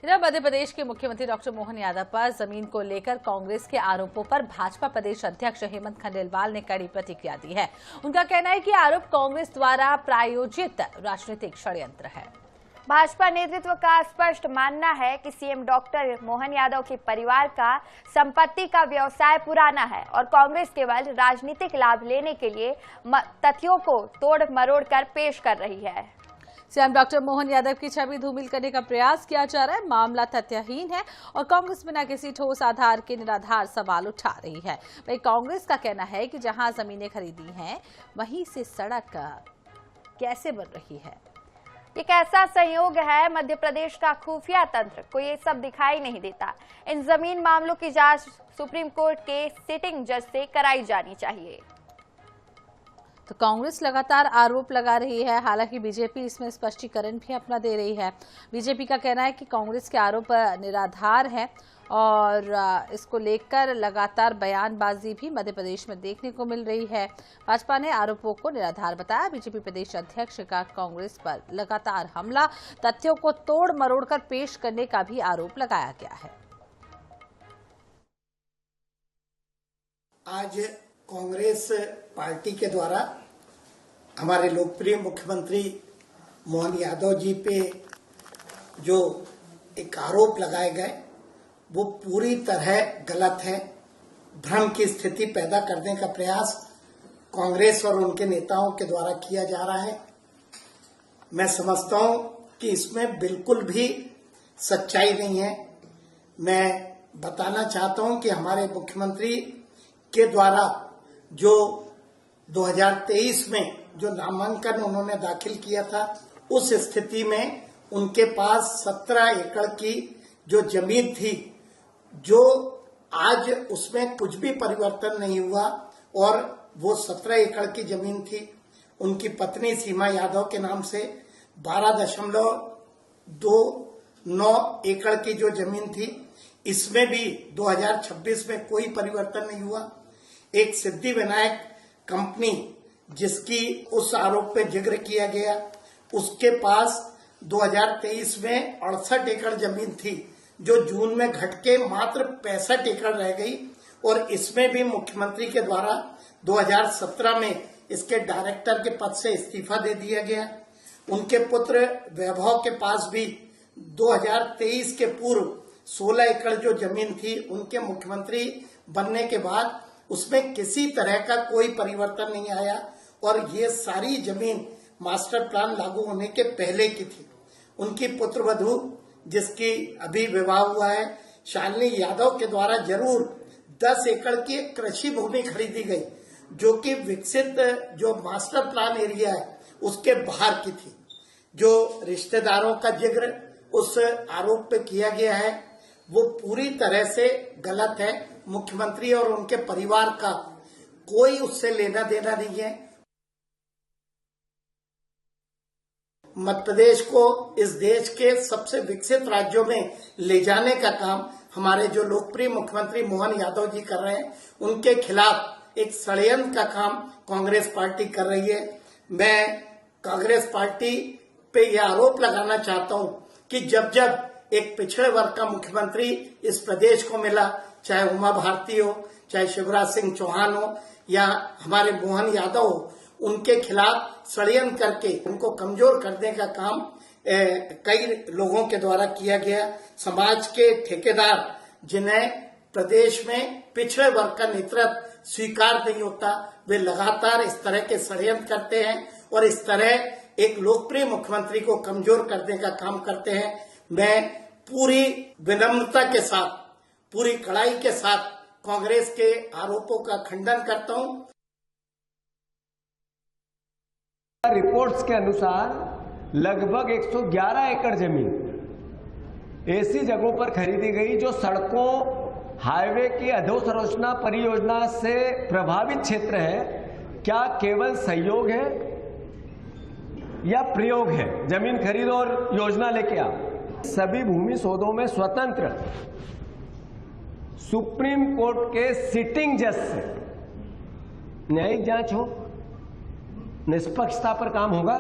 इधर मध्य प्रदेश के मुख्यमंत्री डॉक्टर मोहन यादव पर जमीन को लेकर कांग्रेस के आरोपों पर भाजपा प्रदेश अध्यक्ष हेमंत खंडेलवाल ने कड़ी प्रतिक्रिया दी है। उनका कहना है कि आरोप कांग्रेस द्वारा प्रायोजित राजनीतिक षड्यंत्र है। भाजपा नेतृत्व का स्पष्ट मानना है कि सीएम डॉक्टर मोहन यादव के परिवार का संपत्ति का व्यवसाय पुराना है और कांग्रेस केवल राजनीतिक लाभ लेने के लिए तथ्यों को तोड़ मरोड़ कर पेश कर रही है। सीएम डॉक्टर मोहन यादव की छवि धूमिल करने का प्रयास किया जा रहा है। मामला तथ्यहीन है और कांग्रेस बिना किसी ठोस आधार के निराधार सवाल उठा रही है। वही कांग्रेस का कहना है कि जहां जमीनें खरीदी हैं वहीं से सड़क कैसे बन रही है। ये कैसा संयोग है, मध्य प्रदेश का खुफिया तंत्र को ये सब दिखाई नहीं देता। इन जमीन मामलों की जांच सुप्रीम कोर्ट के सिटिंग जज से कराई जानी चाहिए। तो कांग्रेस लगातार आरोप लगा रही है, हालांकि बीजेपी इसमें स्पष्टीकरण भी अपना दे रही है। बीजेपी का कहना है कि कांग्रेस के आरोप निराधार है और इसको लेकर लगातार बयानबाजी भी मध्य प्रदेश में देखने को मिल रही है। भाजपा ने आरोपों को निराधार बताया। बीजेपी प्रदेश अध्यक्ष का कांग्रेस पर लगातार हमला, तथ्यों को तोड़ मरोड़ कर पेश करने का भी आरोप लगाया गया है। आज कांग्रेस पार्टी के द्वारा हमारे लोकप्रिय मुख्यमंत्री मोहन यादव जी पे जो एक आरोप लगाए गए वो पूरी तरह गलत है। भ्रम की स्थिति पैदा करने का प्रयास कांग्रेस और उनके नेताओं के द्वारा किया जा रहा है। मैं समझता हूं कि इसमें बिल्कुल भी सच्चाई नहीं है। मैं बताना चाहता हूं कि हमारे मुख्यमंत्री के द्वारा जो 2023 में जो नामांकन उन्होंने दाखिल किया था, उस स्थिति में उनके पास 17 एकड़ की जो जमीन थी, जो आज उसमें कुछ भी परिवर्तन नहीं हुआ और वो 17 एकड़ की जमीन थी। उनकी पत्नी सीमा यादव के नाम से 12.29 एकड़ की जो जमीन थी, इसमें भी 2026 में कोई परिवर्तन नहीं हुआ। एक सिद्धि विनायक कंपनी जिसकी उस आरोप पे जिक्र किया गया, उसके पास 2023 में 68 एकड़ जमीन थी, जो जून में घट के मात्र 65 एकड़ रह गई और इसमें भी मुख्यमंत्री के द्वारा 2017 में इसके डायरेक्टर के पद से इस्तीफा दे दिया गया। उनके पुत्र वैभव के पास भी 2023 के पूर्व 16 एकड़ जो जमीन थी, उनके मुख्यमंत्री बनने के बाद उसमें किसी तरह का कोई परिवर्तन नहीं आया और ये सारी जमीन मास्टर प्लान लागू होने के पहले की थी। उनकी पुत्रवधू जिसकी अभी विवाह हुआ है, शालिनी यादव के द्वारा जरूर 10 एकड़ की कृषि भूमि खरीदी गई, जो कि विकसित जो मास्टर प्लान एरिया है उसके बाहर की थी। जो रिश्तेदारों का जिक्र उस आरोप पे किया गया है वो पूरी तरह से गलत है। मुख्यमंत्री और उनके परिवार का कोई उससे लेना देना नहीं है। मध्य प्रदेश को इस देश के सबसे विकसित राज्यों में ले जाने का काम हमारे जो लोकप्रिय मुख्यमंत्री मोहन यादव जी कर रहे हैं, उनके खिलाफ एक षड्यंत्र का काम कांग्रेस पार्टी कर रही है। मैं कांग्रेस पार्टी पे यह आरोप लगाना चाहता हूं कि जब जब एक पिछड़े वर्ग का मुख्यमंत्री इस प्रदेश को मिला, चाहे उमा भारती हो, चाहे शिवराज सिंह चौहान हो या हमारे मोहन यादव हो, उनके खिलाफ षड्यंत्र करके उनको कमजोर करने का काम कई लोगों के द्वारा किया गया। समाज के ठेकेदार जिन्हें प्रदेश में पिछड़े वर्ग का नेतृत्व स्वीकार नहीं होता, वे लगातार इस तरह के षड्यंत्र करते हैं और इस तरह एक लोकप्रिय मुख्यमंत्री को कमजोर करने का काम करते हैं। मैं पूरी विनम्रता के साथ, पूरी कड़ाई के साथ कांग्रेस के आरोपों का खंडन करता हूं। रिपोर्ट्स के अनुसार लगभग 111 एकड़ जमीन ऐसी जगहों पर खरीदी गई जो सड़कों, हाईवे की अधोसंरचना परियोजना से प्रभावित क्षेत्र है। क्या केवल सहयोग है या प्रयोग है? जमीन खरीदो और योजना लेके आओ। सभी भूमि सौदों में स्वतंत्र सुप्रीम कोर्ट के सिटिंग जज से न्यायिक जांच हो, निष्पक्षता पर काम होगा।